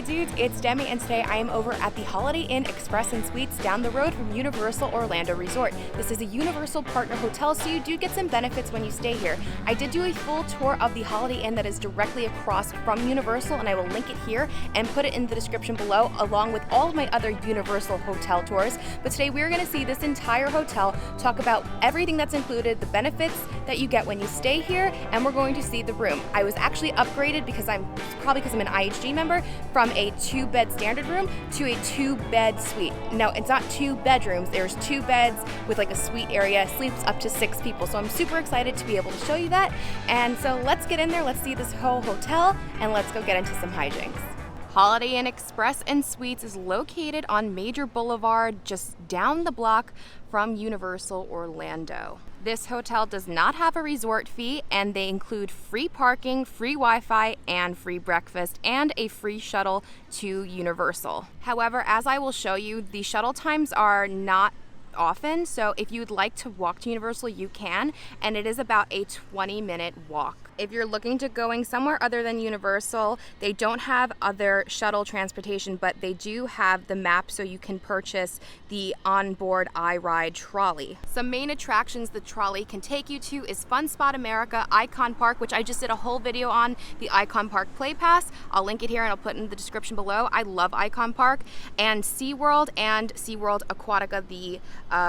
dudes, it's Demi, and today I am over at the Holiday Inn Express and Suites down the road from Universal Orlando Resort. This is a Universal partner hotel, so you do get some benefits when you stay here. I did do a full tour of the Holiday Inn that is directly across from Universal, and I will link it here and put it in the description below, along with all of my other Universal hotel tours. But today we're going to see this entire hotel, talk about everything that's included, the benefits that you get when you stay here, and we're going to see the room. I was actually upgraded because I'm an IHG member, from a 2-bed standard room to a 2-bed suite. No, it's not 2 bedrooms. There's 2 beds with like a suite area, sleeps up to 6 people. So I'm super excited to be able to show you that. And so let's get in there, let's see this whole hotel, and let's go get into some hijinks. Holiday Inn Express and Suites is located on Major Boulevard, just down the block from Universal Orlando. This hotel does not have a resort fee, and they include free parking, free Wi-Fi, and free breakfast, and a free shuttle to Universal. However, as I will show you, the shuttle times are not often, so if you would like to walk to Universal, you can, and it is about a 20-minute walk. If you're looking to going somewhere other than Universal, they don't have other shuttle transportation, but they do have the map, so you can purchase the onboard iRide trolley. Some main attractions the trolley can take you to is Fun Spot America, Icon Park, which I just did a whole video on, the Icon Park Play Pass. I'll link it here and I'll put it in the description below. I love Icon Park, and SeaWorld and SeaWorld Aquatica, the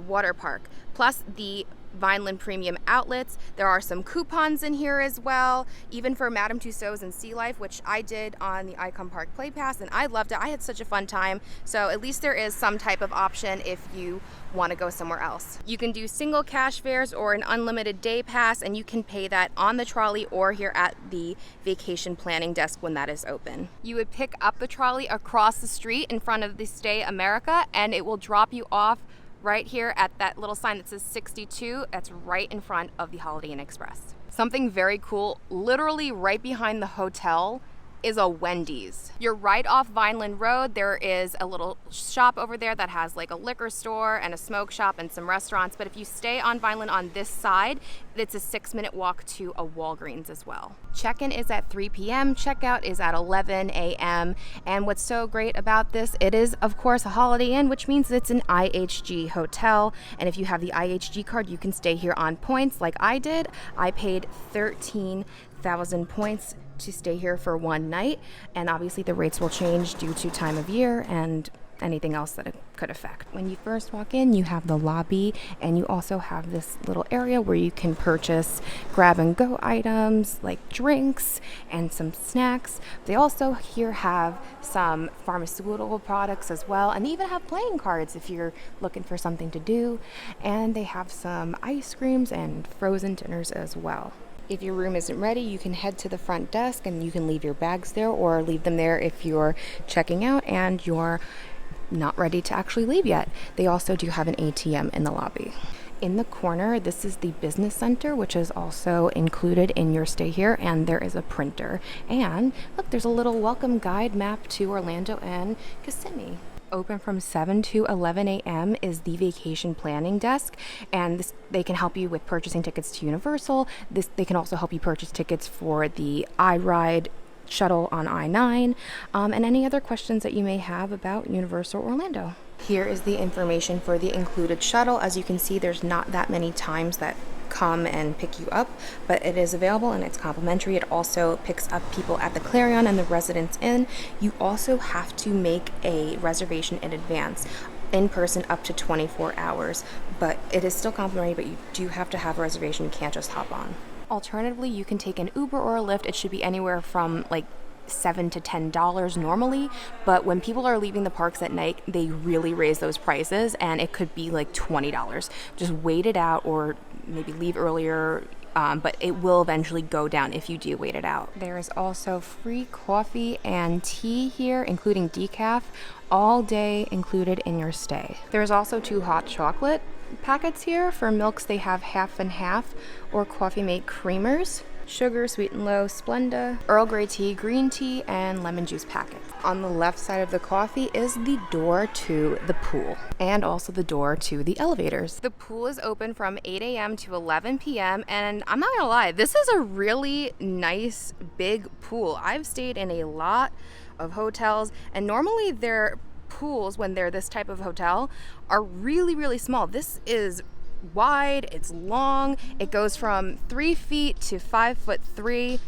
water park, plus the Vineland Premium Outlets. There are some coupons in here as well, even for Madame Tussauds and Sea Life, which I did on the Icon Park Play Pass, and I loved it. I had such a fun time. So at least there is some type of option if you want to go somewhere else. You can do single cash fares or an unlimited day pass, and you can pay that on the trolley or here at the vacation planning desk when that is open. You would pick up the trolley across the street in front of the Stay America, and it will drop you off right here at that little sign that says 62. That's right in front of the Holiday Inn Express. Something very cool, literally right behind the hotel is a Wendy's. You're right off Vineland Road. There is a little shop over there that has like a liquor store and a smoke shop and some restaurants. But if you stay on Vineland on this side, it's a 6-minute walk to a Walgreens as well. Check-in is at 3 p.m. Checkout is at 11 a.m. And what's so great about this, it is of course a Holiday Inn, which means it's an IHG hotel. And if you have the IHG card, you can stay here on points like I did. I paid 13,000 points to stay here for one night, and obviously the rates will change due to time of year and anything else that it could affect. When you first walk in, you have the lobby, and you also have this little area where you can purchase grab and go items like drinks and some snacks. They also here have some pharmaceutical products as well, and they even have playing cards if you're looking for something to do, and they have some ice creams and frozen dinners as well. If your room isn't ready, you can head to the front desk and you can leave your bags there, or leave them there if you're checking out and you're not ready to actually leave yet. They also do have an ATM in the lobby. In the corner, this is the business center, which is also included in your stay here, and there is a printer. And look, there's a little welcome guide map to Orlando and Kissimmee. Open from 7 to 11 a.m. is the vacation planning desk, and they can help you with purchasing tickets to Universal. They can also help you purchase tickets for the iRide shuttle on I-9, and any other questions that you may have about Universal Orlando. Here is the information for the included shuttle. As you can see, there's not that many times that come and pick you up, but it is available and it's complimentary. It also picks up people at the Clarion and the Residence Inn. You also have to make a reservation in advance, in person up to 24 hours, but it is still complimentary, but you do have to have a reservation. You can't just hop on. Alternatively, you can take an Uber or a Lyft. It should be anywhere from like $7 to $10 normally, but when people are leaving the parks at night, they really raise those prices, and it could be like $20. Just wait it out, or maybe leave earlier, but it will eventually go down if you do wait it out. There is also free coffee and tea here, including decaf, all day included in your stay. There's also 2 hot chocolate packets here. For milks, they have half and half or Coffee Mate creamers. Sugar, Sweet and Low, Splenda, Earl Grey tea, green tea, and lemon juice packets. On the left side of the coffee is the door to the pool, and also the door to the elevators. The pool is open from 8 a.m. to 11 p.m. and I'm not gonna lie, this is a really nice big pool. I've stayed in a lot of hotels, and normally their pools, when they're this type of hotel, are really, really small. This is wide, it's long, it goes from 3 feet to 5'3".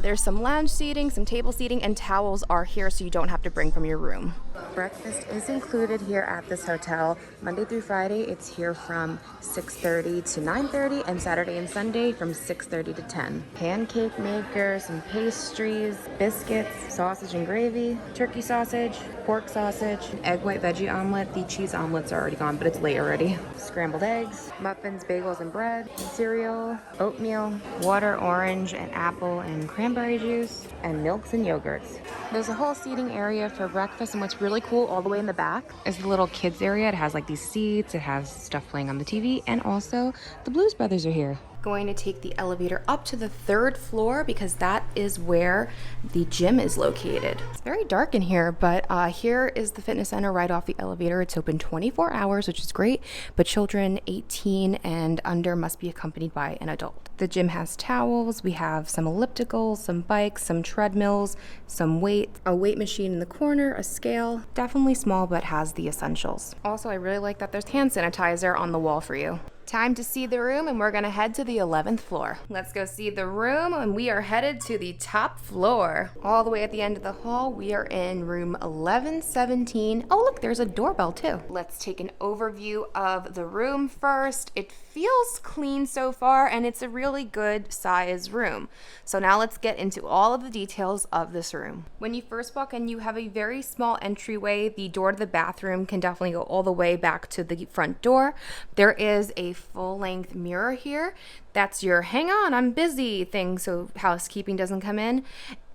There's some lounge seating, some table seating, and towels are here so you don't have to bring from your room. Breakfast is included here at this hotel. Monday through Friday, it's here from 6:30 to 9:30, and Saturday and Sunday from 6:30 to 10. Pancake maker, some pastries, biscuits, sausage and gravy, turkey sausage, pork sausage, egg white veggie omelet. The cheese omelets are already gone, but it's late already. Scrambled eggs, muffins, bagels, and bread, cereal, oatmeal, water, orange, and apple, and cranberry juice, and milks and yogurts. There's a whole seating area for breakfast, and what's really cool all the way in the back is the little kids area. It has like these seats, it has stuff playing on the TV, and also the Blues Brothers are here. Going to take the elevator up to the 3rd floor because that is where the gym is located. It's very dark in here, but here is the fitness center right off the elevator. It's open 24 hours, which is great, but children 18 and under must be accompanied by an adult. The gym has towels, we have some ellipticals, some bikes, some treadmills, some weights, a weight machine in the corner, a scale. Definitely small, but has the essentials. Also, I really like that there's hand sanitizer on the wall for you. Time to see the room, and we're gonna head to the 11th floor. Let's go see the room, and we are headed to the top floor. All the way at the end of the hall, we are in room 1117. Oh, look, there's a doorbell too. Let's take an overview of the room first. It feels clean so far, and it's a really good size room. So now let's get into all of the details of this room. When you first walk in, you have a very small entryway. The door to the bathroom can definitely go all the way back to the front door. There is a full-length mirror here. That's your hang on, I'm busy thing, so housekeeping doesn't come in.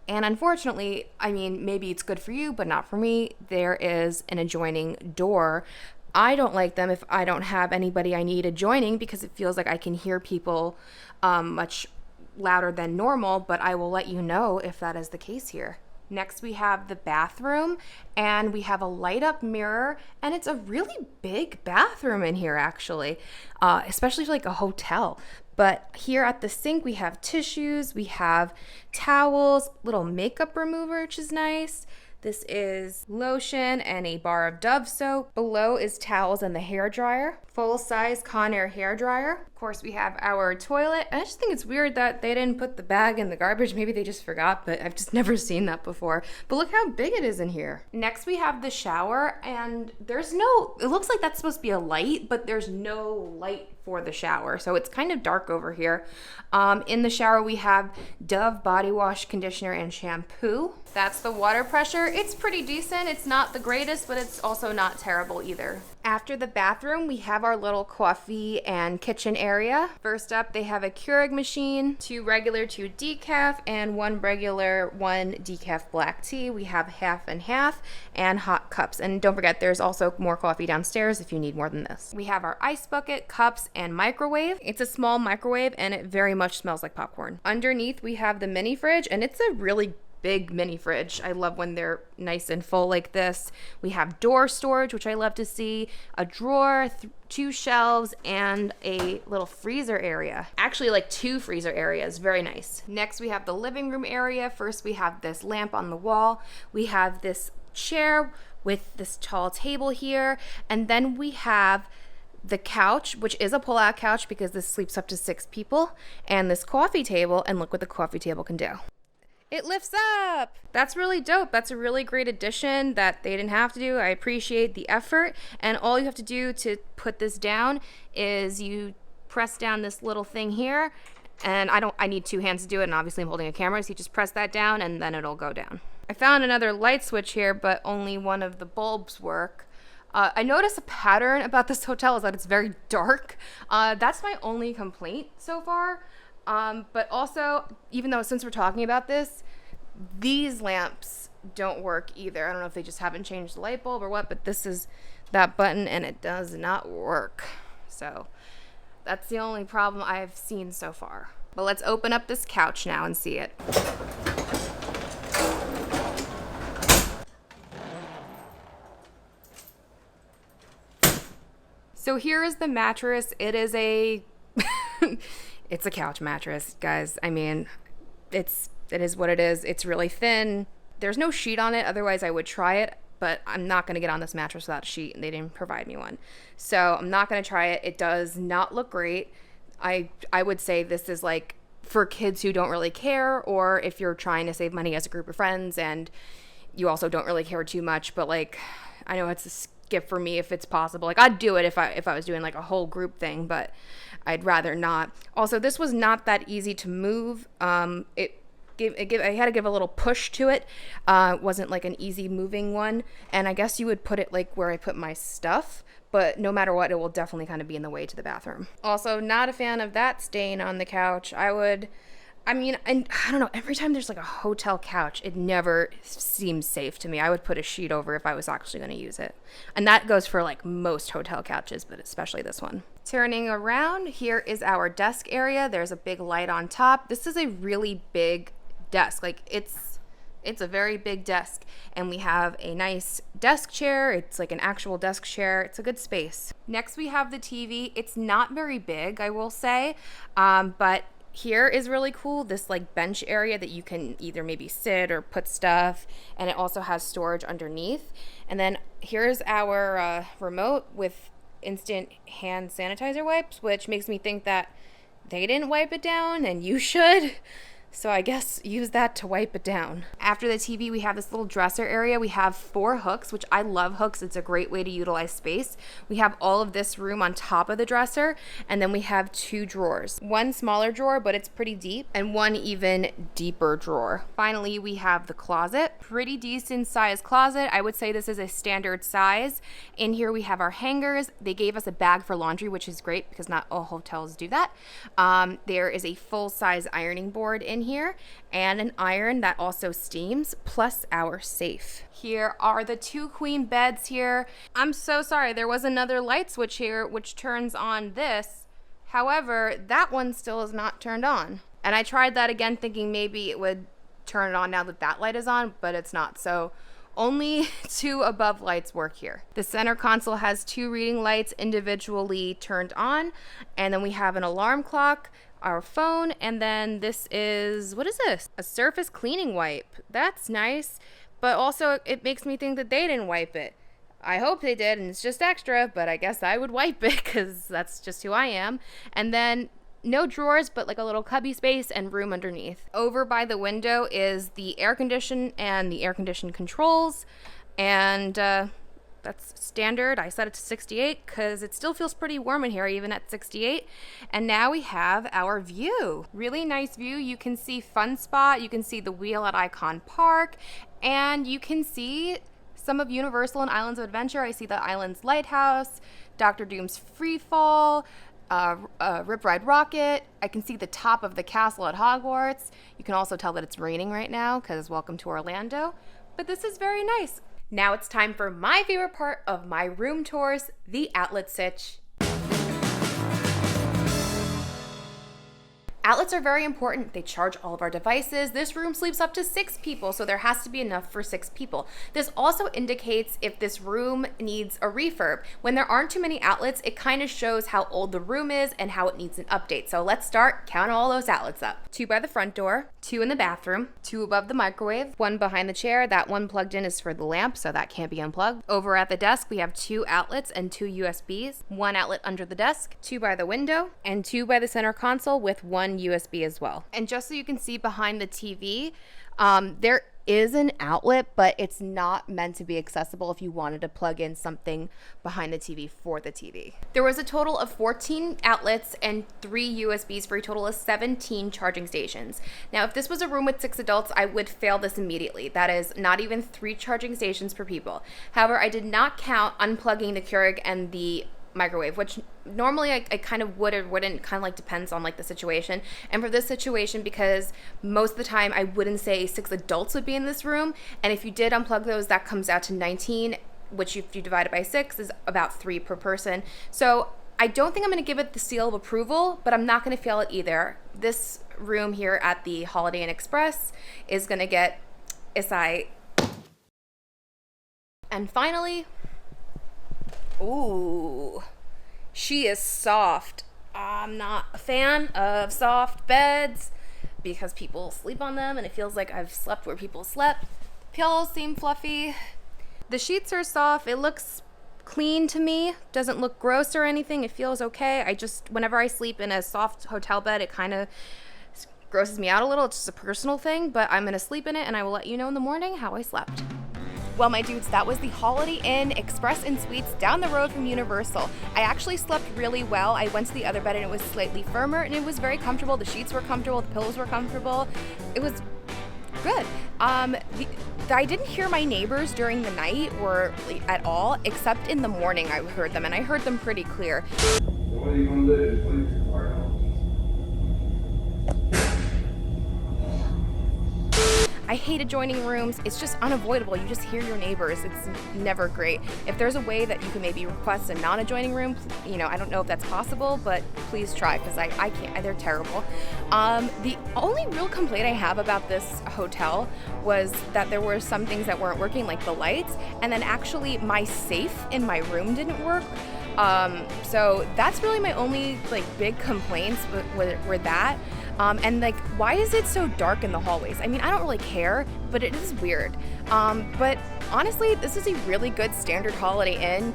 And unfortunately, I mean, maybe it's good for you, but not for me, there is an adjoining door. I don't like them if I don't have anybody I need adjoining because it feels like I can hear people much louder than normal, but I will let you know if that is the case here. Next, we have the bathroom, and we have a light up mirror, and it's a really big bathroom in here actually, especially for like a hotel. But here at the sink, we have tissues, we have towels, little makeup remover, which is nice. This is lotion and a bar of Dove soap. Below is towels and the hair dryer. Full-size Conair hair dryer. Of course, we have our toilet. I just think it's weird that they didn't put the bag in the garbage. Maybe they just forgot, but I've just never seen that before. But look how big it is in here. Next, we have the shower, and there's no, it looks like that's supposed to be a light, but there's no light for the shower. So it's kind of dark over here. In the shower, we have Dove body wash, conditioner, and shampoo. That's the water pressure. It's pretty decent. It's not the greatest, but it's also not terrible either. After the bathroom, we have our little coffee and kitchen area. First up, they have a Keurig machine, 2 regular, 2 decaf, and 1 regular, 1 decaf black tea. We have half and half and hot cups. And don't forget, there's also more coffee downstairs if you need more than this. We have our ice bucket, cups, and microwave. It's a small microwave, and it very much smells like popcorn. Underneath, we have the mini fridge, and it's a really big mini fridge. I love when they're nice and full like this. We have door storage, which I love to see, a drawer, 2 shelves, and a little freezer area. Actually, like 2 freezer areas. Very nice. Next, we have the living room area. First, we have this lamp on the wall. We have this chair with this tall table here, and then we have the couch, which is a pull-out couch because this sleeps up to 6 people, and this coffee table, and look what the coffee table can do. It lifts up. That's really dope. That's a really great addition that they didn't have to do. I appreciate the effort. And all you have to do to put this down is you press down this little thing here. And I need 2 hands to do it. And obviously I'm holding a camera. So you just press that down and then it'll go down. I found another light switch here, but only one of the bulbs work. I noticed a pattern about this hotel is that it's very dark. That's my only complaint so far. But also, even though since we're talking about this, these lamps don't work either. I don't know if they just haven't changed the light bulb or what, but this is that button and it does not work. So that's the only problem I've seen so far. But let's open up this couch now and see it. So here is the mattress. It is a it's a couch mattress, guys. I mean, it is what it is. It's really thin. There's no sheet on it, otherwise I would try it, but I'm not going to get on this mattress without a sheet, and they didn't provide me one. So I'm not going to try it. It does not look great. I would say this is like for kids who don't really care, or if you're trying to save money as a group of friends and you also don't really care too much, but like, I know it's a skip for me if it's possible. Like, I'd do it if I was doing like a whole group thing, but I'd rather not. Also, this was not that easy to move. I had to give a little push to it. It wasn't like an easy moving one. And I guess you would put it like where I put my stuff, but no matter what, it will definitely kind of be in the way to the bathroom. Also, not a fan of that stain on the couch. And I don't know, every time there's like a hotel couch, it never seems safe to me. I would put a sheet over if I was actually going to use it. And that goes for like most hotel couches, but especially this one. Turning around, here is our desk area. There's a big light on top. This is a really big desk. Like, it's a very big desk, and we have a nice desk chair. It's like an actual desk chair. It's a good space. Next, we have the TV. It's not very big, I will say, but here is really cool, this like bench area that you can either maybe sit or put stuff, and it also has storage underneath. And then here's our remote with instant hand sanitizer wipes, which makes me think that they didn't wipe it down and you should. So I guess use that to wipe it down. After the TV, we have this little dresser area. We have 4 hooks, which I love hooks. It's a great way to utilize space. We have all of this room on top of the dresser, and then we have 2 drawers. One smaller drawer, but it's pretty deep, and one even deeper drawer. Finally, we have the closet. Pretty decent size closet. I would say this is a standard size. In here, we have our hangers. They gave us a bag for laundry, which is great because not all hotels do that. There is a full-size ironing board in here and an iron that also steams, plus our safe. Here are the 2 queen beds here. I'm so sorry, there was another light switch here which turns on this. However, that one still is not turned on. And I tried that again thinking maybe it would turn it on now that that light is on, but it's not. So only 2 above lights work here. The center console has 2 reading lights individually turned on, and then we have an alarm clock, our phone, and then this is, what is this? A surface cleaning wipe. That's nice, but also it makes me think that they didn't wipe it. I hope they did, and it's just extra, but I guess I would wipe it because that's just who I am. And then no drawers, but like a little cubby space and room underneath. Over by the window is the air condition and the air condition controls, and that's standard. I set it to 68 because it still feels pretty warm in here even at 68. And now we have our view. Really nice view. You can see Fun Spot, you can see the wheel at Icon Park, and you can see some of Universal and Islands of Adventure. I see the Islands Lighthouse, Dr. Doom's Free Fall, Rip Ride Rocket. I can see the top of the castle at Hogwarts. You can also tell that it's raining right now because welcome to Orlando. But this is very nice. Now it's time for my favorite part of my room tours, the outlet sitch. Outlets are very important. They charge all of our devices. This room sleeps up to 6 people, so there has to be enough for 6 people. This also indicates if this room needs a refurb. When there aren't too many outlets, it kind of shows how old the room is and how it needs an update. So let's start. Count all those outlets up. 2 by the front door, 2 in the bathroom, 2 above the microwave, 1 behind the chair. That one plugged in is for the lamp, so that can't be unplugged. Over at the desk, we have 2 outlets and 2 USBs, 1 outlet under the desk, 2 by the window, and 2 by the center console with 1 USB as well. And just so you can see behind the TV, there is an outlet, but it's not meant to be accessible if you wanted to plug in something behind the TV for the TV. There was a total of 14 outlets and 3 USBs for a total of 17 charging stations. Now, if this was a room with 6 adults, I would fail this immediately. That is not even 3 charging stations per people. However, I did not count unplugging the Keurig and the microwave, which normally I kind of would or wouldn't, kind of like depends on like the situation. And for this situation, because most of the time I wouldn't say 6 adults would be in this room, and if you did unplug those, that comes out to 19, which if you divide it by 6 is about 3 per person. So I don't think I'm going to give it the seal of approval, but I'm not going to fail it either. This room here at the Holiday Inn Express is going to get SI. And finally, ooh, she is soft. I'm not a fan of soft beds because people sleep on them and it feels like I've slept where people slept. Pillows seem fluffy. The sheets are soft. It looks clean to me. Doesn't look gross or anything. It feels okay. Whenever I sleep in a soft hotel bed, it kind of grosses me out a little. It's just a personal thing, but I'm gonna sleep in it and I will let you know in the morning how I slept. Well, my dudes, that was the Holiday Inn Express and Suites down the road from Universal. I actually slept really well. I went to the other bed and it was slightly firmer and it was very comfortable. The sheets were comfortable, the pillows were comfortable. It was good. I didn't hear my neighbors during the night or at all, except in the morning I heard them, and I heard them pretty clear. So what are you gonna do? What is your part? I hate adjoining rooms. It's just unavoidable. You just hear your neighbors. It's never great. If there's a way that you can maybe request a non-adjoining room, you know, I don't know if that's possible, but please try, because I can't. They're terrible. The only real complaint I have about this hotel was that there were some things that weren't working, like the lights, and then actually my safe in my room didn't work. So that's really my only big complaints were that. And why is it so dark in the hallways? I mean, I don't really care, but it is weird. But honestly, this is a really good standard Holiday Inn.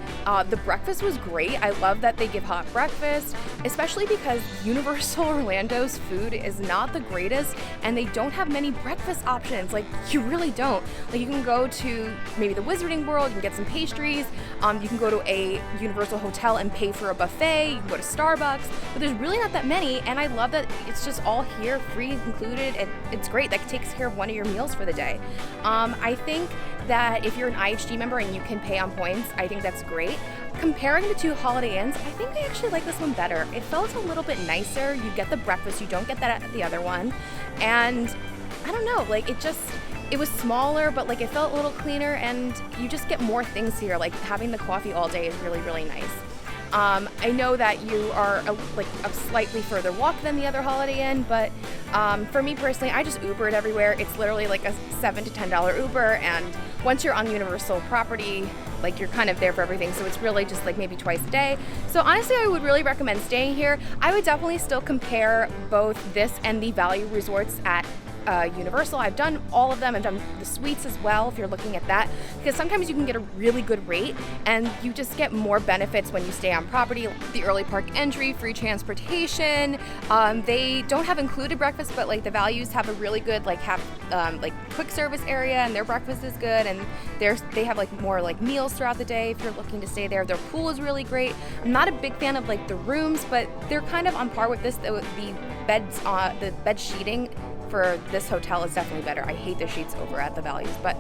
The breakfast was great. I love that they give hot breakfast, especially because Universal Orlando's food is not the greatest and they don't have many breakfast options. You really don't. You can go to maybe the Wizarding World, you can get some pastries, you can go to a Universal hotel and pay for a buffet, you can go to Starbucks, but there's really not that many, and I love that it's just all here, free included, and it's great. That takes care of one of your meals for the day. I think that if you're an IHG member and you can pay on points, I think that's great. Comparing the two Holiday Inns, I think I actually like this one better. It felt a little bit nicer. You get the breakfast, you don't get that at the other one. And I don't know, it was smaller, but it felt a little cleaner, and you just get more things here. Having the coffee all day is really, really nice. I know that you are a slightly further walk than the other Holiday Inn, but for me personally, I just Ubered everywhere. It's literally a $7 to $10 Uber, and once you're on Universal property, you're kind of there for everything, so it's really just maybe twice a day. So honestly, I would really recommend staying here. I would definitely still compare both this and the value resorts at Universal. I've done all of them. I've done the suites as well, if you're looking at that, because sometimes you can get a really good rate and you just get more benefits when you stay on property. The early park entry, free transportation. They don't have included breakfast, but the values have a really good quick service area, and their breakfast is good, and they have more meals throughout the day if you're looking to stay there. Their pool is really great. I'm not a big fan of the rooms, but they're kind of on par with this. The beds, the bed sheeting for this hotel is definitely better. I hate the sheets over at the values, but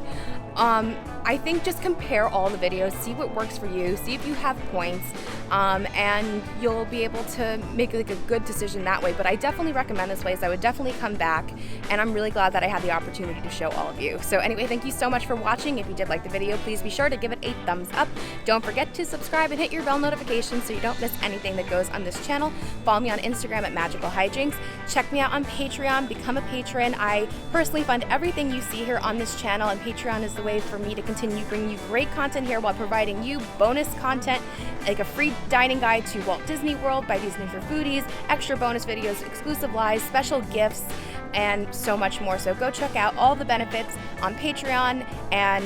I think just compare all the videos, see what works for you, see if you have points, and you'll be able to make a good decision that way. But I definitely recommend this place. I would definitely come back, and I'm really glad that I had the opportunity to show all of you. So anyway, thank you so much for watching. If you did like the video, please be sure to give it a thumbs up. Don't forget to subscribe and hit your bell notification so you don't miss anything that goes on this channel. Follow me on Instagram at Magical Hijinx. Check me out on Patreon. Become a patron. I personally fund everything you see here on this channel, and Patreon is the way for me to continue bringing you great content here while providing you bonus content, like a free dining guide to Walt Disney World by Disney for Foodies, extra bonus videos, exclusive lives, special gifts, and so much more. So go check out all the benefits on Patreon and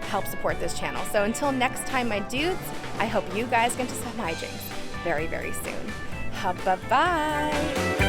help support this channel. So until next time, my dudes, I hope you guys get to some hijinks very, very soon. Bye-bye.